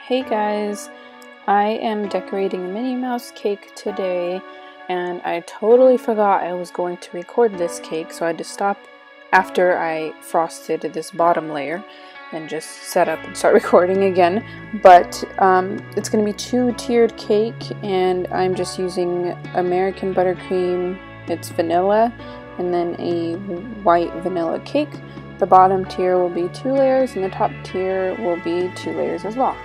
Hey guys, I am decorating a Minnie Mouse cake today, and I totally forgot I was going to record this cake, so I had to stop after I frosted this bottom layer and just set up and start recording again. But it's going to be two-tiered cake, and I'm just using American buttercream. It's vanilla, and then a white vanilla cake. The bottom tier will be 2 layers, and the top tier will be 2 layers as well.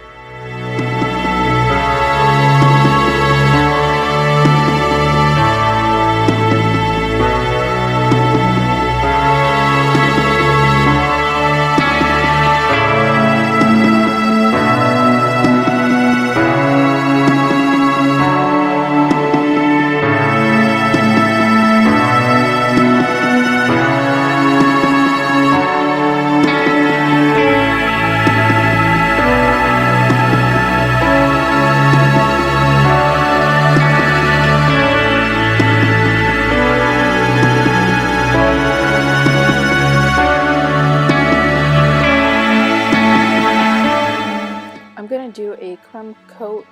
I'm gonna do a crumb coat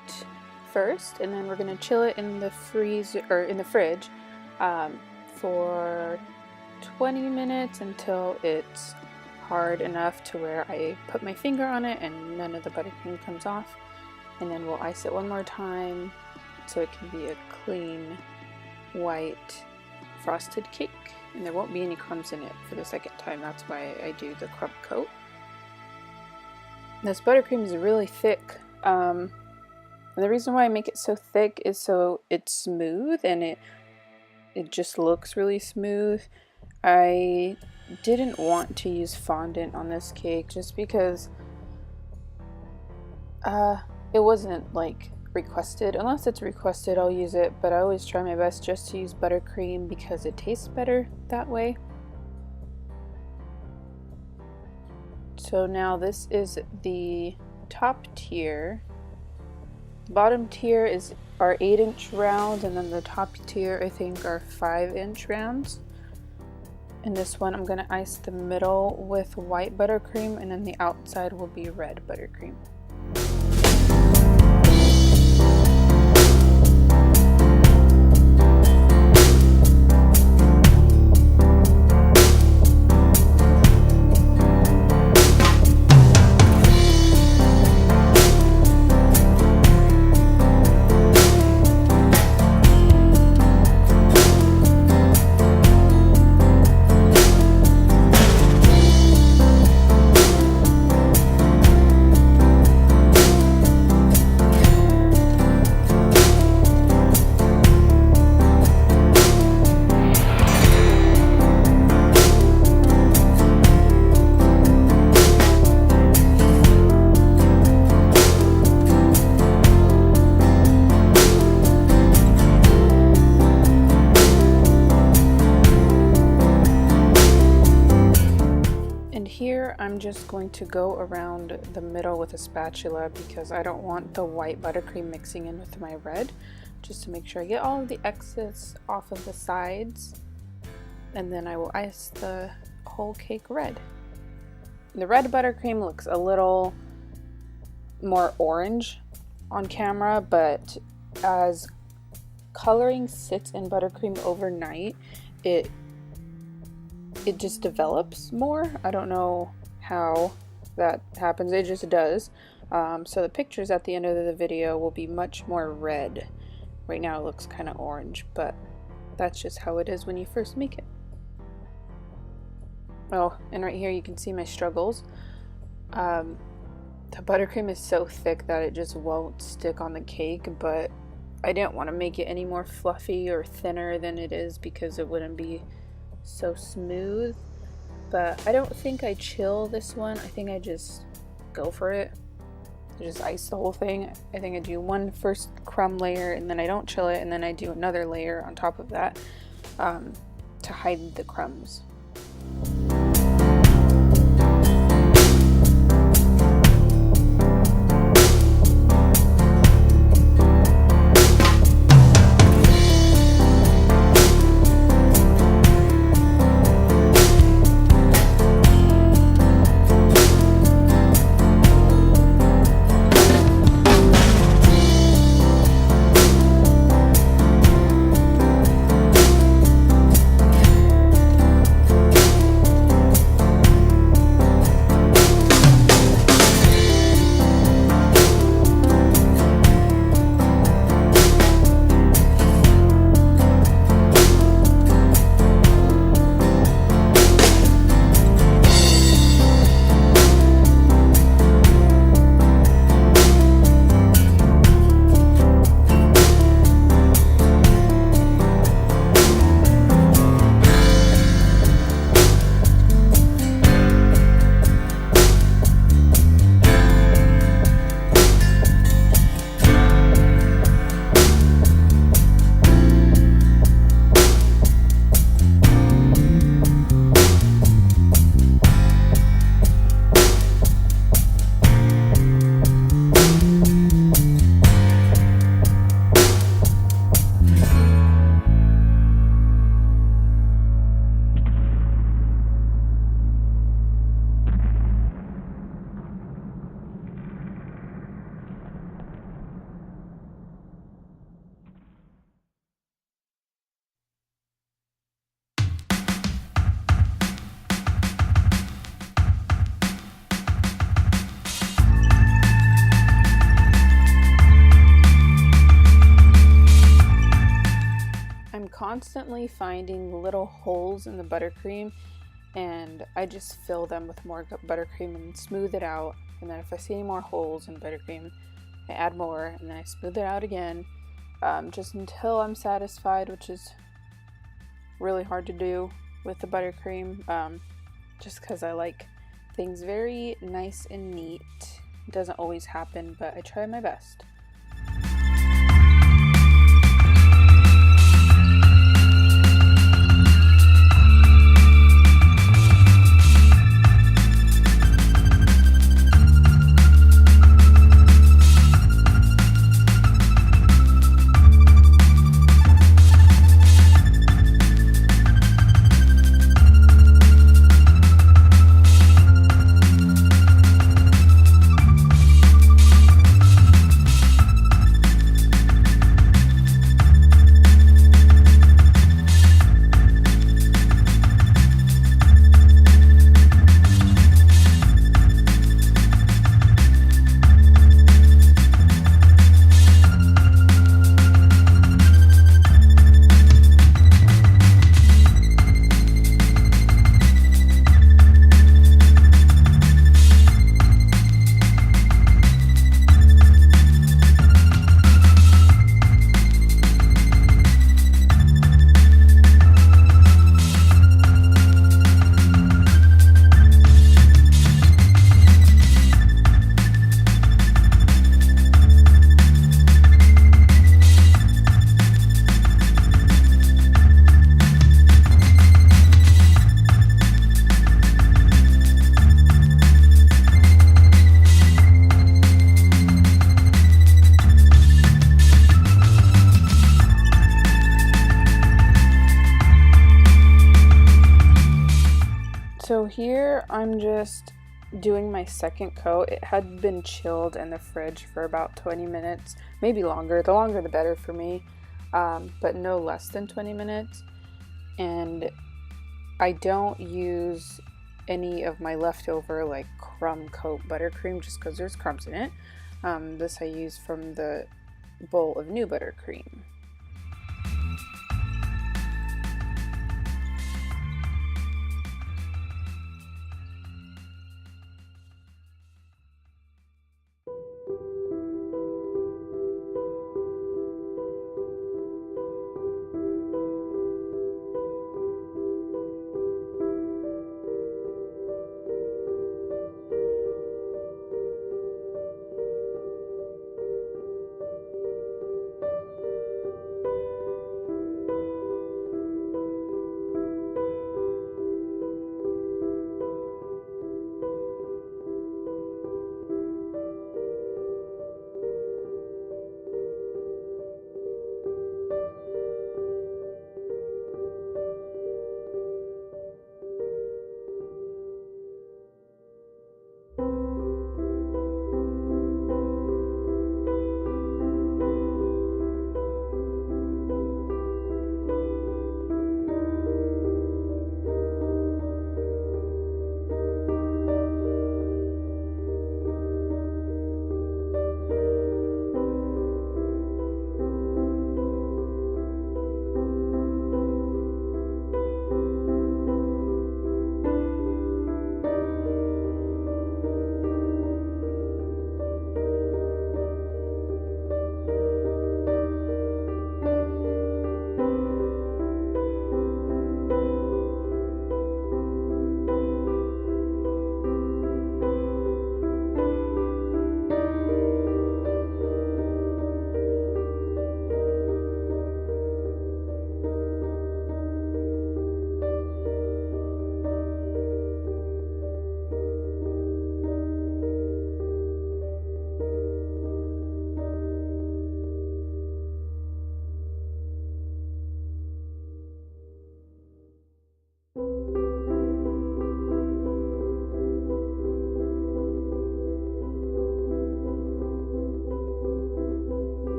first, and then we're gonna chill it in the freezer or in the fridge for 20 minutes until it's hard enough to where I put my finger on it and none of the buttercream comes off. And then we'll ice it one more time so it can be a clean white frosted cake, and there won't be any crumbs in it for the second time. That's why I do the crumb coat. This buttercream is really thick, and the reason why I make it so thick is so it's smooth, and it just looks really smooth. I didn't want to use fondant on this cake just because it wasn't like requested. Unless it's requested, I'll use it, but I always try my best just to use buttercream because it tastes better that way. So now this is the top tier. The bottom tier are 8-inch rounds, and then the top tier I think are 5-inch rounds. And this one I'm gonna ice the middle with white buttercream, and then the outside will be red buttercream. Here I'm just going to go around the middle with a spatula because I don't want the white buttercream mixing in with my red, just to make sure I get all of the excess off of the sides, and then I will ice the whole cake red. The red buttercream looks a little more orange on camera, but as coloring sits in buttercream overnight, it just develops more. I don't know how that happens, it just does. So the pictures at the end of the video will be much more red. Right now it looks kind of orange, but that's just how it is when you first make it. Oh, and right here you can see my struggles. The buttercream is so thick that it just won't stick on the cake, but I didn't want to make it any more fluffy or thinner than it is because it wouldn't be so smooth. But I don't think I chill this one. I think I just go for it. I just ice the whole thing. I think I do one first crumb layer, and then I don't chill it, and then I do another layer on top of that to hide the crumbs. constantly finding little holes in the buttercream, and I just fill them with more buttercream and smooth it out. And then if I see any more holes in buttercream, I add more, and then I smooth it out again, just until I'm satisfied, which is really hard to do with the buttercream, just because I like things very nice and neat. It doesn't always happen, but I try my best. So here I'm just doing my second coat. It had been chilled in the fridge for about 20 minutes, maybe longer. The longer the better for me, but no less than 20 minutes. And I don't use any of my leftover like crumb coat buttercream just because there's crumbs in it. This I use from the bowl of new buttercream.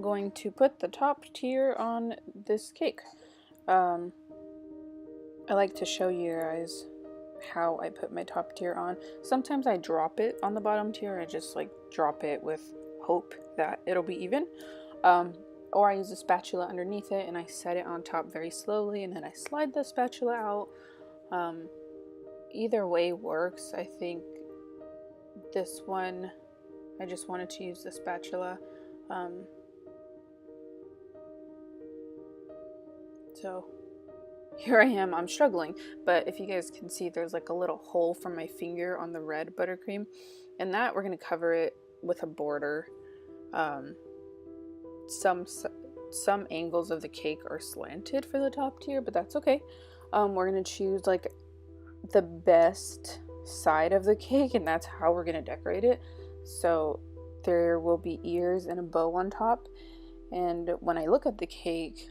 I'm going to put the top tier on this cake. I like to show you guys how I put my top tier on. Sometimes I drop it on the bottom tier. I just like drop it with hope that it'll be even. Or I use a spatula underneath it and I set it on top very slowly, and then I slide the spatula out. Either way works. I think this one, I just wanted to use the spatula. So here I am, I'm struggling, but if you guys can see, there's like a little hole from my finger on the red buttercream, and that we're going to cover it with a border. Some angles of the cake are slanted for the top tier, but that's okay. We're going to choose like the best side of the cake, and that's how we're going to decorate it. So there will be ears and a bow on top, and when I look at the cake,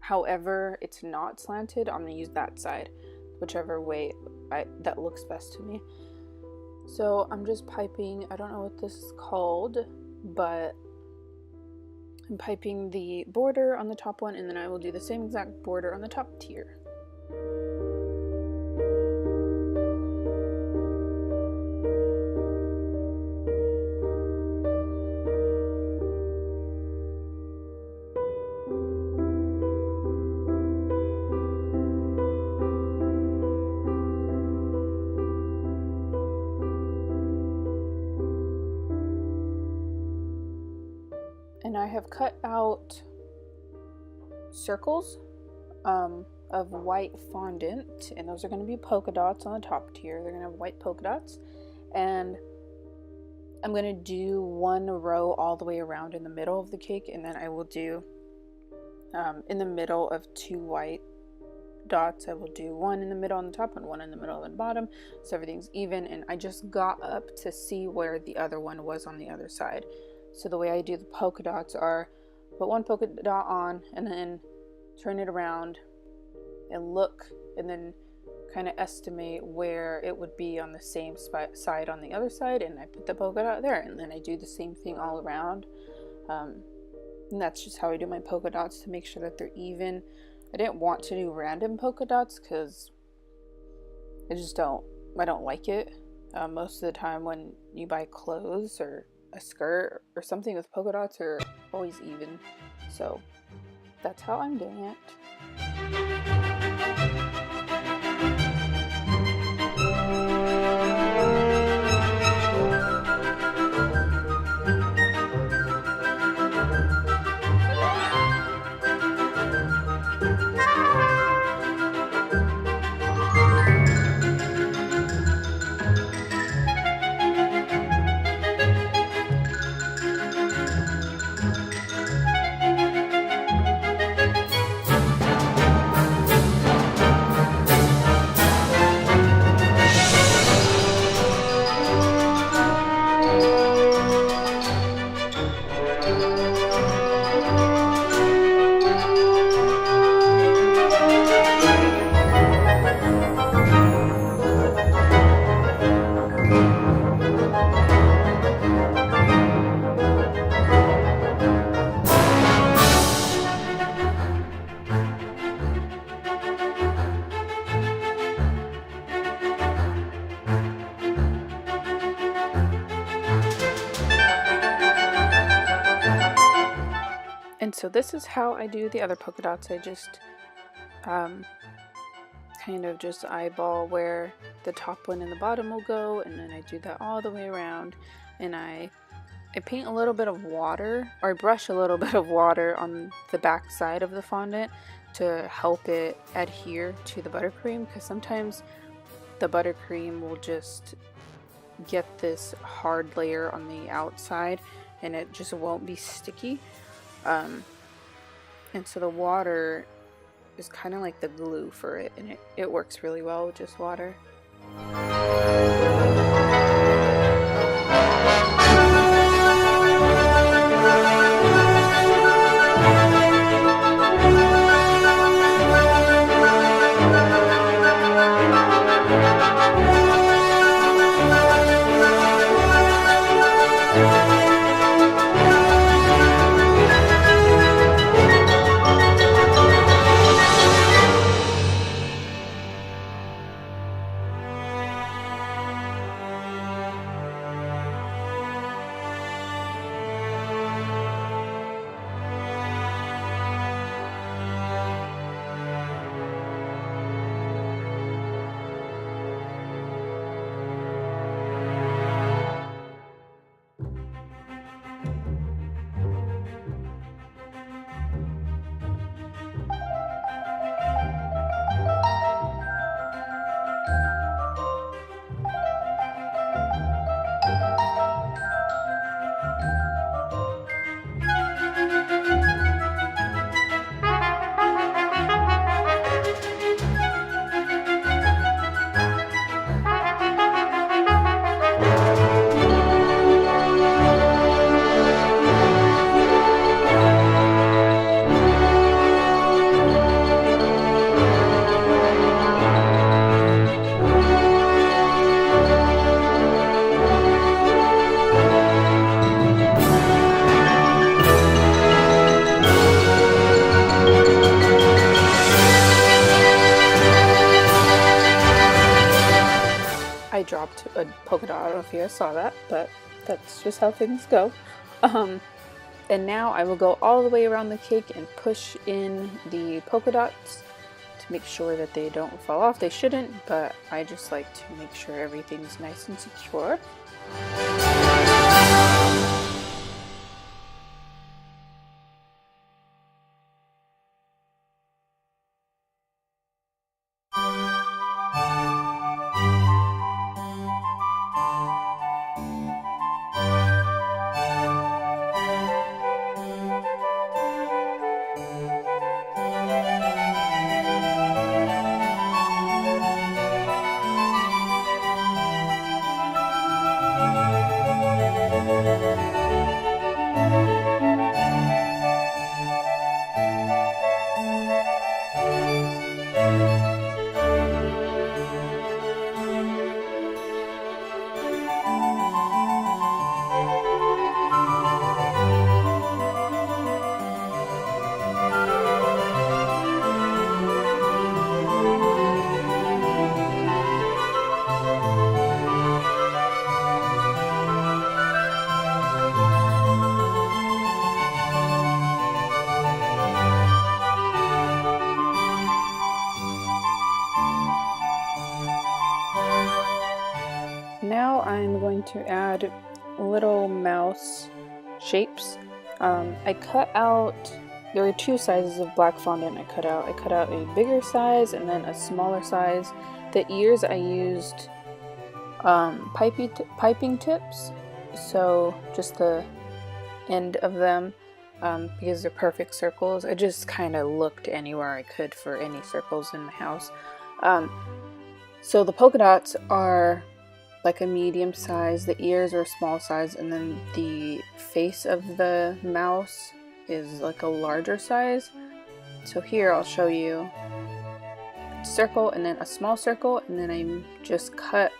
however it's not slanted, I'm going to use that side, whichever way that looks best to me. So I'm just piping, I don't know what this is called, but I'm piping the border on the top one, and then I will do the same exact border on the top tier. And I have cut out circles of white fondant, and those are going to be polka dots on the top tier. They're going to have white polka dots, and I'm going to do one row all the way around in the middle of the cake, and then I will do in the middle of two white dots, I will do one in the middle on the top and one in the middle and the bottom, so everything's even. And I just got up to see where the other one was on the other side. So the way I do the polka dots are put one polka dot on and then turn it around and look, and then kind of estimate where it would be on the same side on the other side, and I put the polka dot there, and then I do the same thing all around. And that's just how I do my polka dots, to make sure that they're even. I didn't want to do random polka dots because I don't like it. Most of the time when you buy clothes or a skirt or something with polka dots are always even, so that's how I'm doing it. And so this is how I do the other polka dots. I just kind of just eyeball where the top one and the bottom will go, and then I do that all the way around, and I paint a little bit of water, or I brush a little bit of water on the back side of the fondant to help it adhere to the buttercream, because sometimes the buttercream will just get this hard layer on the outside and it just won't be sticky. And so the water is kind of like the glue for it, and it works really well with just water. a polka dot. I don't know if you guys saw that, but that's just how things go. And now I will go all the way around the cake and push in the polka dots to make sure that they don't fall off. They shouldn't, but I just like to make sure everything's nice and secure. Now I'm going to add little mouse shapes. I cut out, there were two sizes of black fondant I cut out. I cut out a bigger size and then a smaller size. The ears I used piping tips, so just the end of them, because they're perfect circles. I just kind of looked anywhere I could for any circles in my house. So the polka dots are like a medium size, the ears are a small size, and then the face of the mouse is like a larger size. So here I'll show you a circle and then a small circle, and then I just cut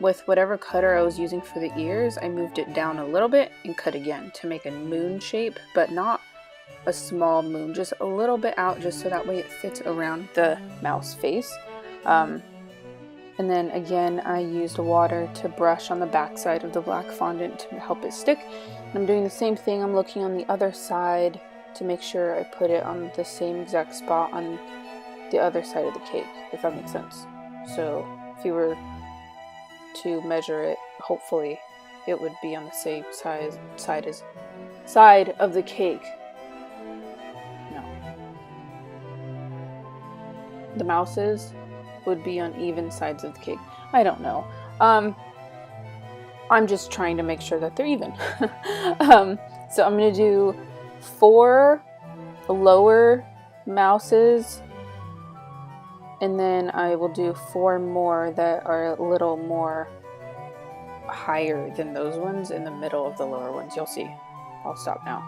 with whatever cutter I was using for the ears. I moved it down a little bit and cut again to make a moon shape, but not a small moon, just a little bit out, just so that way it fits around the mouse face. And then again, I used water to brush on the back side of the black fondant to help it stick. And I'm doing the same thing. I'm looking on the other side to make sure I put it on the same exact spot on the other side of the cake, if that makes sense. So if you were to measure it, hopefully it would be on the same side of the cake. No. The mouses would be on even sides of the cake. I don't know. I'm just trying to make sure that they're even. So I'm going to do 4 lower mouses, and then I will do 4 more that are a little more higher than those ones in the middle of the lower ones. You'll see. I'll stop now.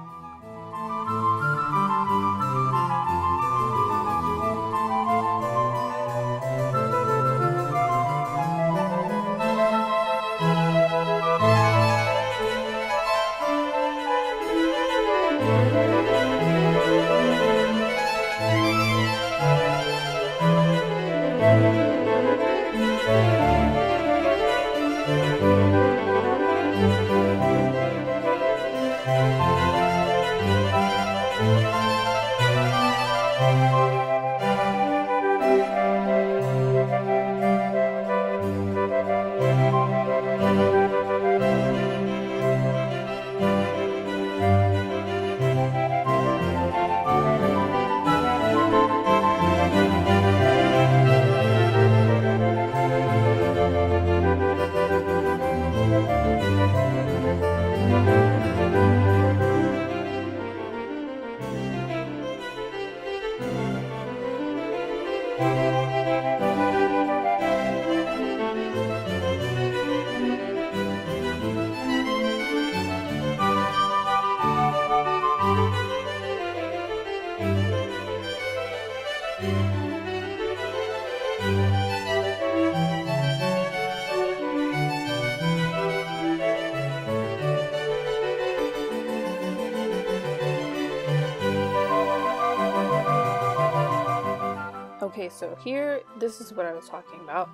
Okay, so here, this is what I was talking about.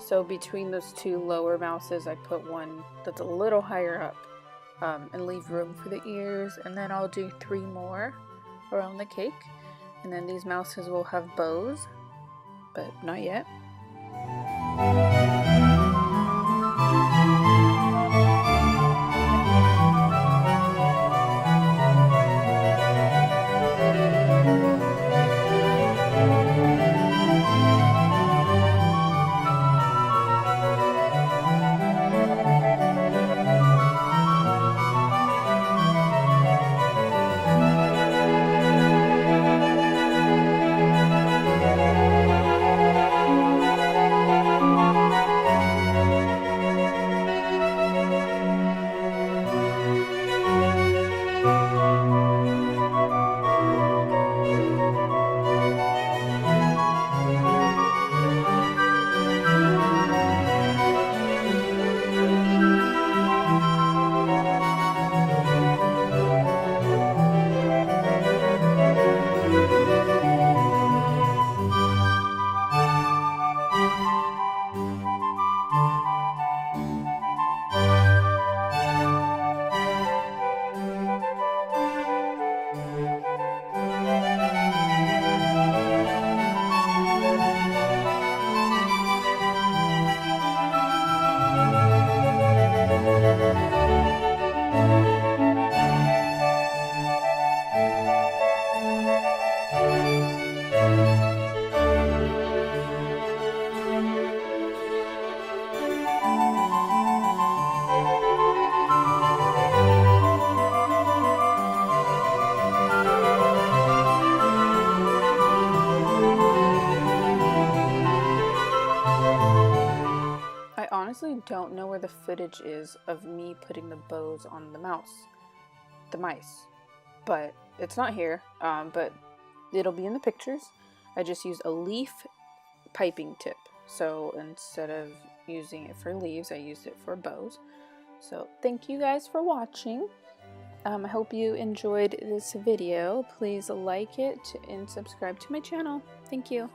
So between those two lower mouses, I put one that's a little higher up and leave room for the ears. And then I'll do 3 more around the cake. And then these mouses will have bows, but not yet. I honestly don't know where the footage is of me putting the bows on the mice, but it's not here, but it'll be in the pictures. I just used a leaf piping tip, so instead of using it for leaves, I used it for bows. So thank you guys for watching. I hope you enjoyed this video. Please like it and subscribe to my channel. Thank you.